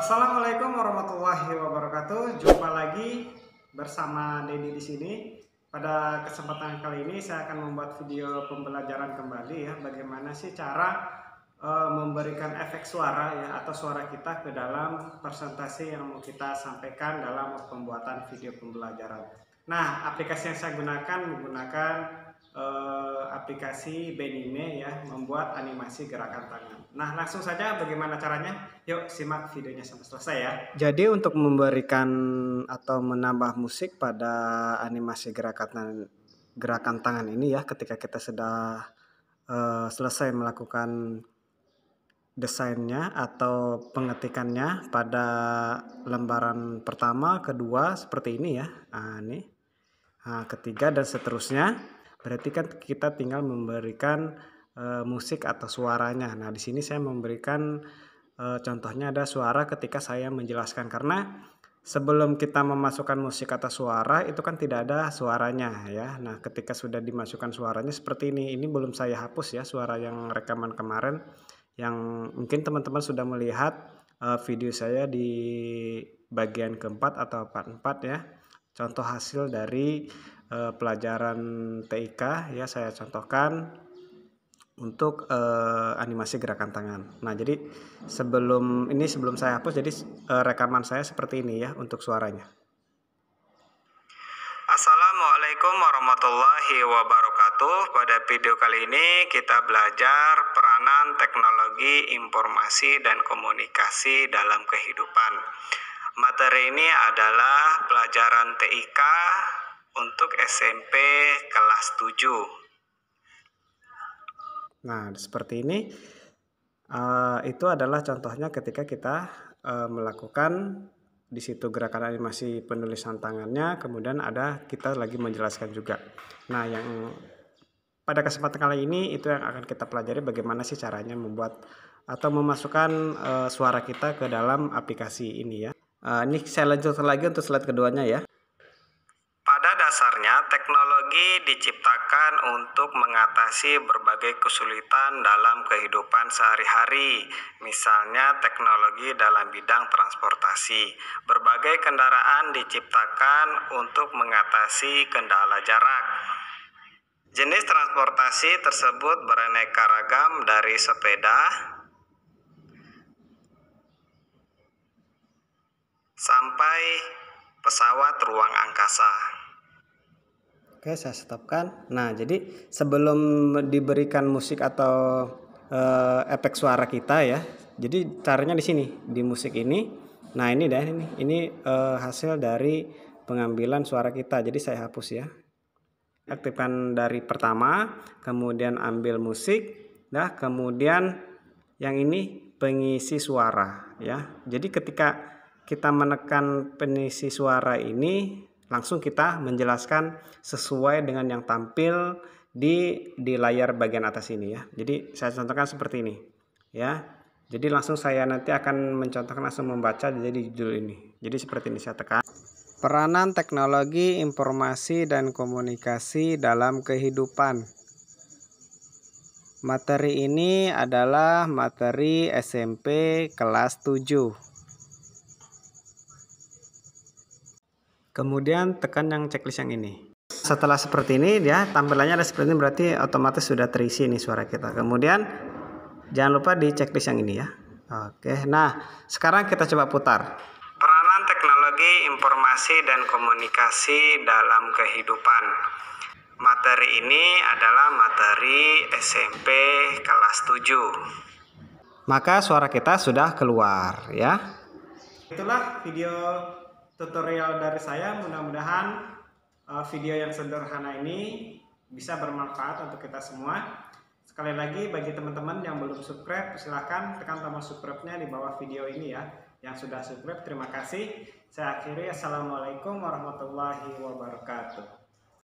Assalamualaikum warahmatullahi wabarakatuh. Jumpa lagi bersama Dedi di sini. Pada kesempatan kali ini saya akan membuat video pembelajaran kembali ya, bagaimana sih cara memberikan efek suara ya atau suara kita ke dalam presentasi yang mau kita sampaikan dalam pembuatan video pembelajaran. Nah, aplikasi yang saya gunakan menggunakan aplikasi Benime ya, membuat animasi gerakan tangan. Nah, langsung saja bagaimana caranya? Yuk simak videonya sampai selesai ya. Jadi untuk memberikan atau menambah musik pada animasi gerakan tangan ini ya, ketika kita sudah selesai melakukan desainnya atau pengetikannya pada lembaran pertama, kedua seperti ini ya. Ketiga dan seterusnya. Berarti kan kita tinggal memberikan musik atau suaranya. Nah, di sini saya memberikan contohnya ada suara ketika saya menjelaskan, karena sebelum kita memasukkan musik atau suara itu kan tidak ada suaranya ya. Nah, ketika sudah dimasukkan suaranya seperti ini belum saya hapus ya suara yang rekaman kemarin, yang mungkin teman-teman sudah melihat video saya di bagian keempat atau part 4 ya. Contoh hasil dari pelajaran TIK ya, saya contohkan untuk animasi gerakan tangan. Nah, jadi sebelum saya hapus, jadi rekaman saya seperti ini ya untuk suaranya. Assalamualaikum warahmatullahi wabarakatuh. Pada video kali ini kita belajar peranan teknologi informasi dan komunikasi dalam kehidupan. Materi ini adalah pelajaran TIK untuk SMP kelas 7. Nah, seperti ini. Itu adalah contohnya ketika kita melakukan di situ gerakan animasi penulisan tangannya, kemudian ada kita lagi menjelaskan juga. Nah, yang pada kesempatan kali ini itu yang akan kita pelajari, bagaimana sih caranya membuat atau memasukkan suara kita ke dalam aplikasi ini ya. Ini saya lanjutkan lagi untuk slide keduanya ya. Pada dasarnya teknologi diciptakan untuk mengatasi berbagai kesulitan dalam kehidupan sehari-hari. Misalnya teknologi dalam bidang transportasi. Berbagai kendaraan diciptakan untuk mengatasi kendala jarak. Jenis transportasi tersebut beraneka ragam dari sepeda sampai pesawat ruang angkasa. Oke, saya stopkan. Nah, jadi sebelum diberikan musik atau efek suara kita ya, jadi caranya di sini di musik ini. Nah, ini dah ini hasil dari pengambilan suara kita. Jadi saya hapus ya. Aktifkan dari pertama, kemudian ambil musik, nah kemudian yang ini pengisi suara ya. Jadi ketika kita menekan pengisi suara ini, langsung kita menjelaskan sesuai dengan yang tampil di layar bagian atas ini ya. Jadi saya contohkan seperti ini ya. Jadi langsung saya nanti akan mencontohkan, langsung membaca jadi judul ini. Jadi seperti ini saya tekan. Peranan teknologi informasi dan komunikasi dalam kehidupan. Materi ini adalah materi SMP kelas 7. Kemudian tekan yang checklist yang ini. Setelah seperti ini dia tampilannya ada seperti ini, berarti otomatis sudah terisi nih suara kita. Kemudian jangan lupa di checklist yang ini ya. Oke, nah sekarang kita coba putar. Peranan teknologi informasi dan komunikasi dalam kehidupan. Materi ini adalah materi SMP kelas 7. Maka suara kita sudah keluar ya. Itulah video tutorial dari saya. Mudah-mudahan video yang sederhana ini bisa bermanfaat untuk kita semua. Sekali lagi, bagi teman-teman yang belum subscribe, silahkan tekan tombol subscribe-nya di bawah video ini ya. Yang sudah subscribe, terima kasih. Saya akhiri. Assalamualaikum warahmatullahi wabarakatuh.